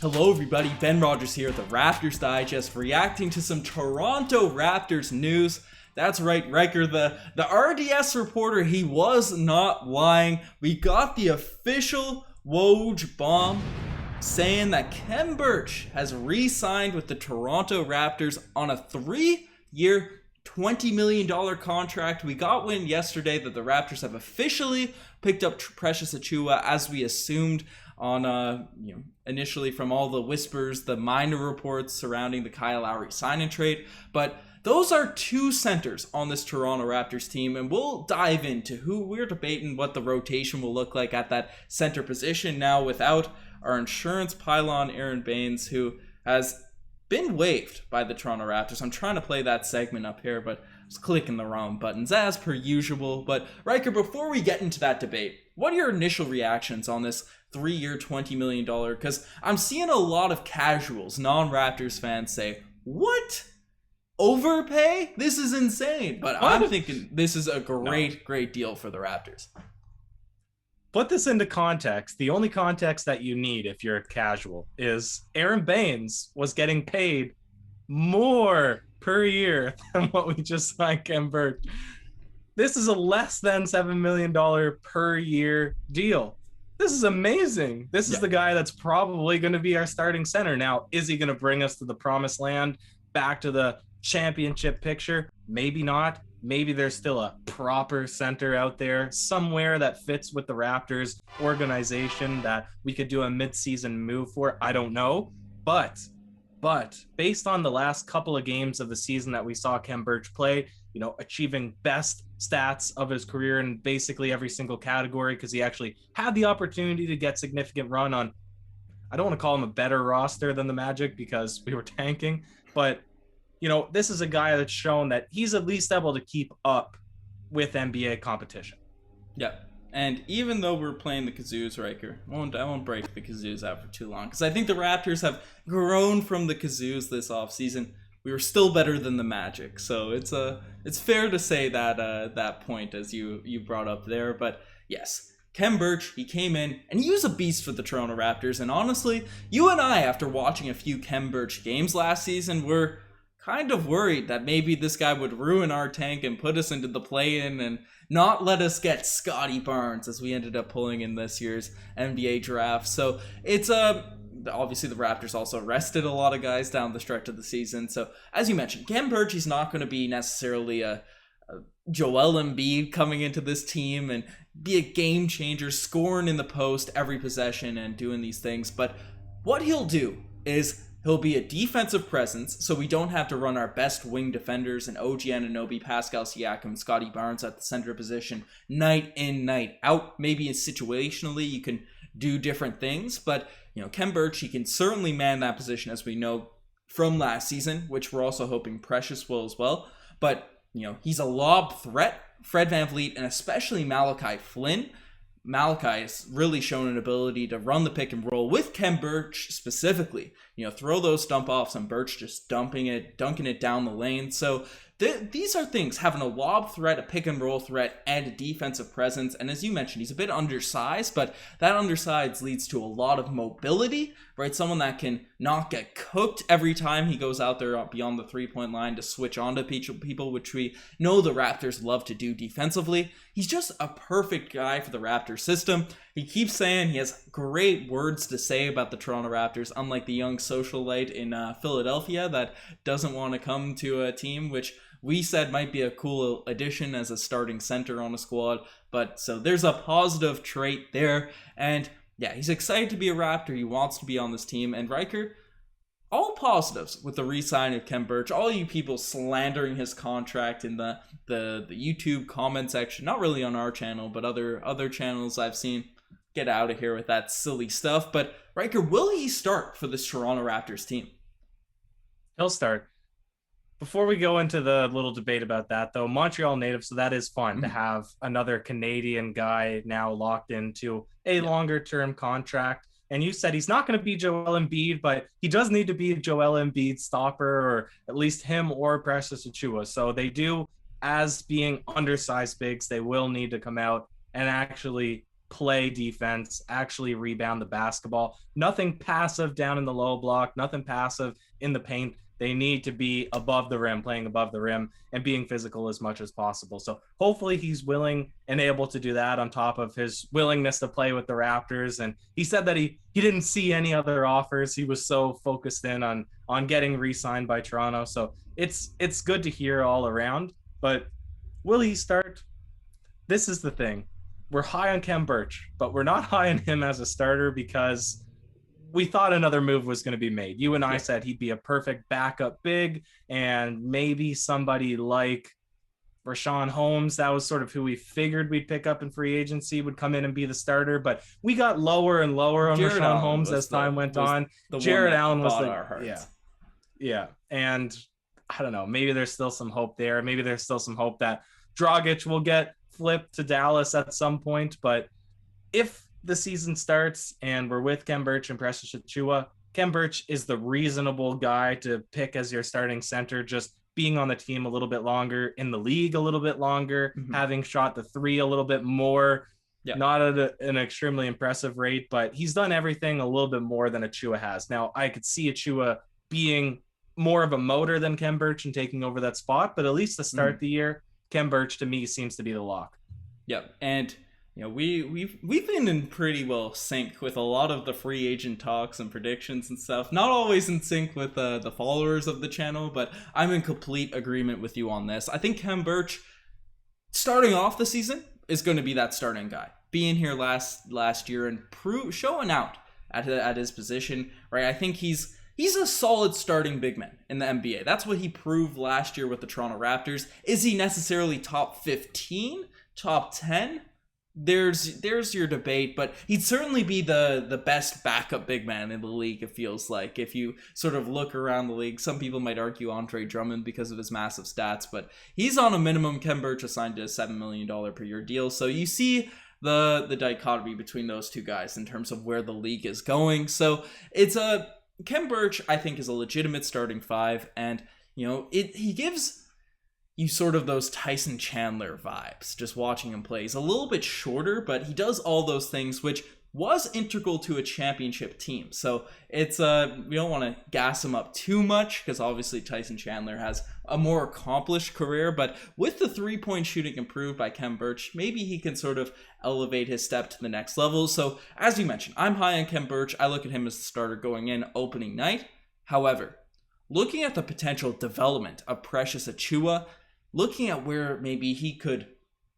Hello everybody, Ben Rogers here at the Raptors Digest, reacting to some Toronto Raptors news. That's right, Ryker, the RDS reporter, he was not lying. We got the official Woj bomb saying that Khem Birch has re-signed with the Toronto Raptors on a 3-year, $20 million contract. We got wind yesterday that the Raptors have officially picked up Precious Achiuwa, as we assumed on initially from all the whispers, the minor reports surrounding the Kyle Lowry sign-in trade. But those are two centers on this Toronto Raptors team, and we'll dive into who we're debating what the rotation will look like at that center position now without our insurance pylon Aaron Baines, who has been waived by the Toronto Raptors. I'm trying to play that segment up here, but I was clicking the wrong buttons as per usual. But Ryker, before we get into that debate, what are your initial reactions on this 3-year, $20 million? Because I'm seeing a lot of casuals, non-Raptors fans say, what? Overpay? This is insane. But I'm thinking this is a great deal for the Raptors. Put this into context. The only context that you need if you're a casual is Aaron Baines was getting paid more per year than what we just signed Khem Birch. This is a less than $7 million per year deal. This is amazing. This is the guy that's probably going to be our starting center. Now, is he going to bring us to the promised land, back to the championship picture? Maybe not. Maybe there's still a proper center out there somewhere that fits with the Raptors organization that we could do a mid-season move for. I don't know. But based on the last couple of games of the season that we saw Khem Birch play, achieving best stats of his career in basically every single category, because he actually had the opportunity to get significant run on, I don't want to call him a better roster than the Magic because we were tanking, but this is a guy that's shown that he's at least able to keep up with NBA competition. Yeah. And even though we're playing the Kazoos, Ryker, I won't break the Kazoos out for too long, because I think the Raptors have grown from the Kazoos this offseason. We were still better than the Magic, so it's fair to say that that point as you brought up there. But yes, Khem Birch, he came in and he was a beast for the Toronto Raptors. And honestly, you and I, after watching a few Khem Birch games last season, were kind of worried that maybe this guy would ruin our tank and put us into the play-in and not let us get Scotty Barnes, as we ended up pulling in this year's NBA draft. So it's obviously the Raptors also rested a lot of guys down the stretch of the season. So as you mentioned, Khem Birch, he's not going to be necessarily a Joel Embiid coming into this team and be a game changer, scoring in the post every possession and doing these things. But what he'll do is he'll be a defensive presence, so we don't have to run our best wing defenders and OG Anunoby, Pascal Siakam, and Scotty Barnes at the center position night in, night out. Maybe situationally you can do different things, but Khem Birch, he can certainly man that position, as we know from last season, which we're also hoping Precious will as well. But he's a lob threat. Fred VanVleet and especially Malachi Flynn. Malachi has really shown an ability to run the pick and roll with Khem Birch specifically. Throw those dump offs and Birch just dunking it down the lane. So these are things, having a lob threat, a pick and roll threat, and a defensive presence. And as you mentioned, he's a bit undersized, but that undersized leads to a lot of mobility, right? Someone that can not get cooked every time he goes out there beyond the three-point line to switch on to people, which we know the Raptors love to do defensively. He's just a perfect guy for the Raptors system. He keeps saying he has great words to say about the Toronto Raptors, unlike the young socialite in Philadelphia that doesn't want to come to a team, which we said might be a cool addition as a starting center on a squad. But so there's a positive trait there. And yeah, he's excited to be a Raptor. He wants to be on this team. And Ryker, all positives with the re-sign of Khem Birch. All you people slandering his contract in the YouTube comment section, not really on our channel, but other channels I've seen. Get out of here with that silly stuff. But Ryker, will he start for this Toronto Raptors team? He'll start. Before we go into the little debate about that, though, Montreal native, so that is fun to have another Canadian guy now locked into a longer-term contract. And you said he's not going to be Joel Embiid, but he does need to be Joel Embiid stopper, or at least him or Precious Achiuwa. So they do, as being undersized bigs, they will need to come out and actually play defense, actually rebound the basketball. Nothing passive down in the low block, nothing passive in the paint. They need to be above the rim, playing above the rim and being physical as much as possible. So hopefully he's willing and able to do that on top of his willingness to play with the Raptors. And he said that he didn't see any other offers. He was so focused in on getting re-signed by Toronto. So it's good to hear all around. But will he start? This is the thing. We're high on Khem Birch, but we're not high on him as a starter because we thought another move was going to be made. You and I said he'd be a perfect backup big, and maybe somebody like Rashawn Holmes, that was sort of who we figured we'd pick up in free agency, would come in and be the starter. But we got lower and lower on Rashawn Holmes as time went on. Jared Allen was our hearts. Yeah. And I don't know, maybe there's still some hope there. Maybe there's still some hope that Dragic will get flipped to Dallas at some point. But if the season starts and we're with Khem Birch and Precious Achiuwa, Khem Birch is the reasonable guy to pick as your starting center, just being on the team a little bit longer, in the league a little bit longer, having shot the three a little bit more, not at an extremely impressive rate, but he's done everything a little bit more than Achiuwa has. Now, I could see Achiuwa being more of a motor than Khem Birch and taking over that spot, but at least to start the year, Khem Birch to me seems to be the lock. Yep, and you know, we've been in pretty well sync with a lot of the free agent talks and predictions and stuff. Not always in sync with the followers of the channel, but I'm in complete agreement with you on this. I think Khem Birch, starting off the season, is going to be that starting guy. Being here last year and showing out at his position, right? I think he's a solid starting big man in the NBA. That's what he proved last year with the Toronto Raptors. Is he necessarily top 15, top 10? There's your debate, but he'd certainly be the best backup big man in the league, it feels like. If you sort of look around the league, some people might argue Andre Drummond because of his massive stats, but he's on a minimum. Khem Birch assigned to a $7 million per year deal. So you see the dichotomy between those two guys in terms of where the league is going. So it's Khem Birch, I think, is a legitimate starting five, and you know, he gives you sort of those Tyson Chandler vibes just watching him play. He's a little bit shorter, but he does all those things, which was integral to a championship team. So it's we don't want to gas him up too much because obviously Tyson Chandler has a more accomplished career, but with the three-point shooting improved by Khem Birch, maybe he can sort of elevate his step to the next level. So as you mentioned, I'm high on Khem Birch. I look at him as the starter going in opening night. However, looking at the potential development of Precious Achiuwa, looking at where maybe he could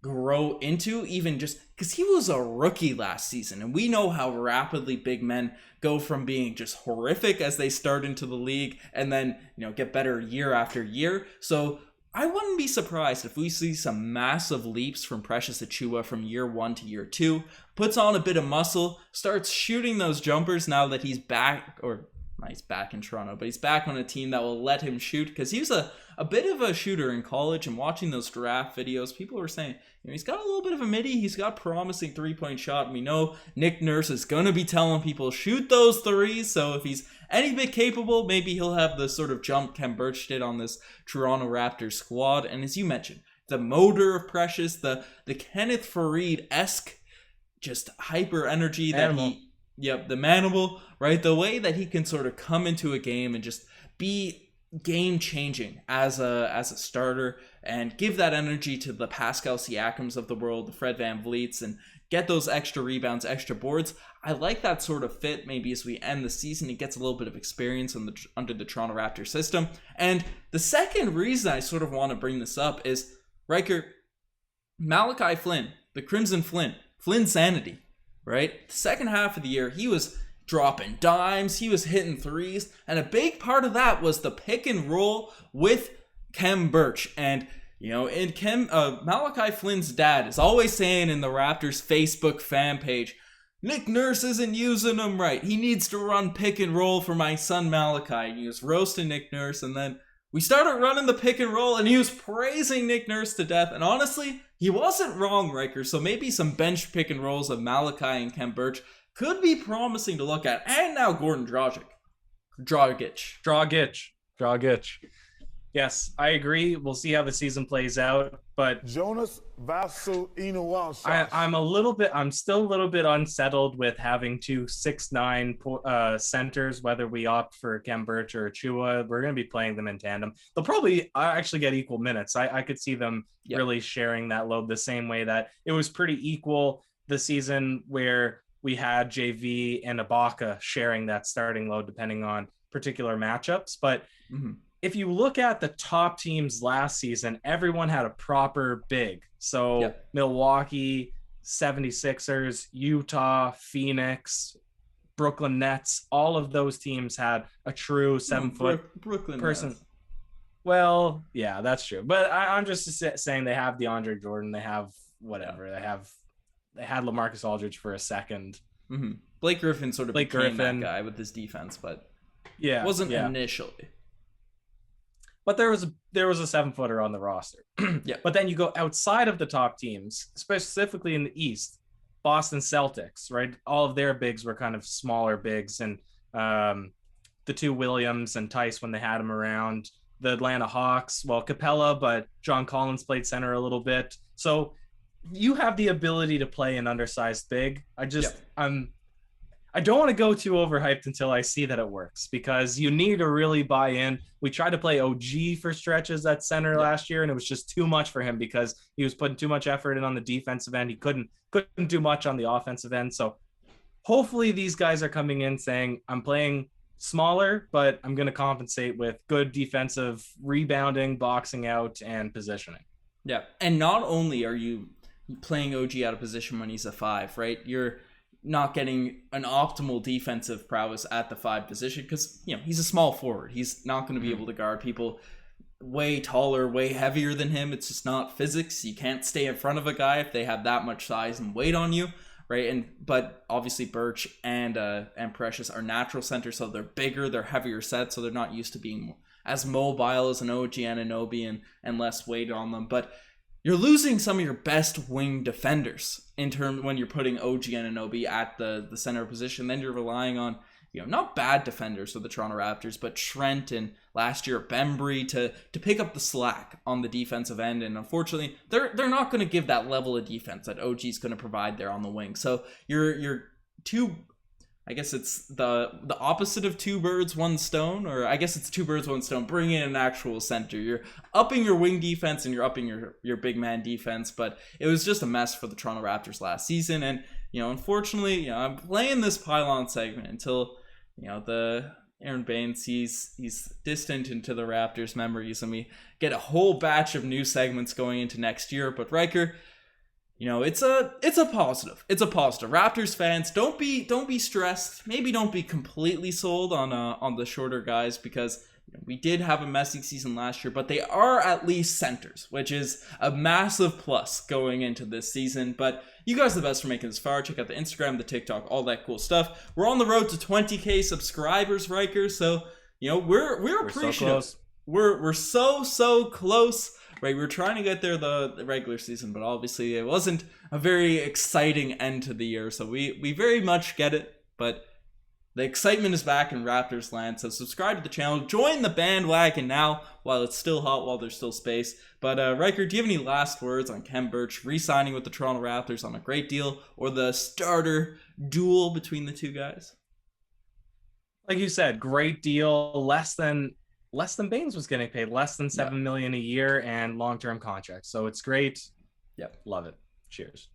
grow into, even just because he was a rookie last season, and we know how rapidly big men go from being just horrific as they start into the league and then, you know, get better year after year. So I wouldn't be surprised if we see some massive leaps from Precious Achiuwa from year 1 to year 2, puts on a bit of muscle, starts shooting those jumpers now that he's back, or he's back in Toronto, but he's back on a team that will let him shoot, because he was a bit of a shooter in college, and watching those draft videos, people were saying, you know, he's got a little bit of a midi, he's got promising three-point shot, and we know Nick Nurse is going to be telling people, shoot those threes, so if he's any bit capable, maybe he'll have the sort of jump Khem Birch did on this Toronto Raptors squad. And as you mentioned, the motor of Precious, the Kenneth Faried-esque just hyper energy that the manimal, right? The way that he can sort of come into a game and just be game changing as a starter and give that energy to the Pascal Siakams of the world, the Fred VanVleets, and get those extra rebounds, extra boards. I like that sort of fit. Maybe as we end the season, he gets a little bit of experience under the Toronto Raptors system. And the second reason I sort of want to bring this up is Ryker, Malachi Flynn, the Crimson Flynn sanity, right? The second half of the year, he was dropping dimes, he was hitting threes, and a big part of that was the pick and roll with Khem Birch. And you know, Malachi Flynn's dad is always saying in the Raptors Facebook fan page, Nick Nurse isn't using him right. He needs to run pick and roll for my son Malachi. And he was roasting Nick Nurse, and then we started running the pick and roll, and he was praising Nick Nurse to death. And honestly, he wasn't wrong, Ryker. So maybe some bench pick and rolls of Malachi and Khem Birch could be promising to look at. And now Goran Dragic. Yes, I agree. We'll see how the season plays out, but Jonas Vasu I'm still a little bit unsettled with having 2 6'9" centers, whether we opt for Khem Birch or Achua. We're going to be playing them in tandem. They'll probably actually get equal minutes. I could see them really sharing that load the same way that it was pretty equal the season where we had JV and Ibaka sharing that starting load depending on particular matchups. But if you look at the top teams last season, everyone had a proper big. So Milwaukee, 76ers, Utah, Phoenix, Brooklyn Nets, all of those teams had a true 7-foot Brooklyn person. Nets. Well, yeah, that's true. But I'm just saying they have DeAndre Jordan. They have whatever. They had LaMarcus Aldridge for a second. Blake Griffin sort of became that guy with his defense, but wasn't initially. But there was a 7-footer on the roster. But then you go outside of the top teams, specifically in the East, Boston Celtics, right? All of their bigs were kind of smaller bigs, and the 2 Williams and Tice when they had him around. The Atlanta Hawks, well, Capella, but John Collins played center a little bit. So you have the ability to play an undersized big. I don't want to go too overhyped until I see that it works, because you need to really buy in. We tried to play OG for stretches at center last year, and it was just too much for him because he was putting too much effort in on the defensive end. He couldn't do much on the offensive end. So hopefully these guys are coming in saying, I'm playing smaller, but I'm going to compensate with good defensive rebounding, boxing out, and positioning. Yeah, and not only are you playing OG out of position when he's a 5, right? You're not getting an optimal defensive prowess at the 5 position because, he's a small forward. He's not going to be able to guard people way taller, way heavier than him. It's just not physics. You can't stay in front of a guy if they have that much size and weight on you, right? But obviously Birch and Precious are natural centers, so they're bigger, they're heavier set, so they're not used to being as mobile as an OG Anunoby and less weight on them. But you're losing some of your best wing defenders when you're putting OG Anunoby at the center position. Then you're relying on, not bad defenders for the Toronto Raptors, but Trent and last year Bembry to pick up the slack on the defensive end. And unfortunately, they're not going to give that level of defense that OG is going to provide there on the wing. So you're I guess it's the opposite of 2 birds, 1 stone, or I guess it's 2 birds, 1 stone. Bring in an actual center. You're upping your wing defense and you're upping your big man defense, but it was just a mess for the Toronto Raptors last season. And, unfortunately, I'm playing this pylon segment until, the Aaron Baines, he's distant into the Raptors memories, and we get a whole batch of new segments going into next year. But Ryker, it's a positive. It's a positive. Raptors fans, don't be stressed. Maybe don't be completely sold on the shorter guys, because we did have a messy season last year, but they are at least centers, which is a massive plus going into this season. But you guys are the best for making this far. Check out the Instagram, the TikTok, all that cool stuff. We're on the road to 20K subscribers, Ryker. So we're appreciative. So we're so close. Right, we were trying to get there the regular season, but obviously it wasn't a very exciting end to the year, so we very much get it, but the excitement is back in Raptors land, so subscribe to the channel, join the bandwagon now while it's still hot, while there's still space. But Ryker, do you have any last words on Khem Birch re-signing with the Toronto Raptors on a great deal, or the starter duel between the 2 guys? Like you said, great deal, less than Baines was getting paid, less than $7 million a year, and long-term contracts. So it's great. Yep. Love it. Cheers.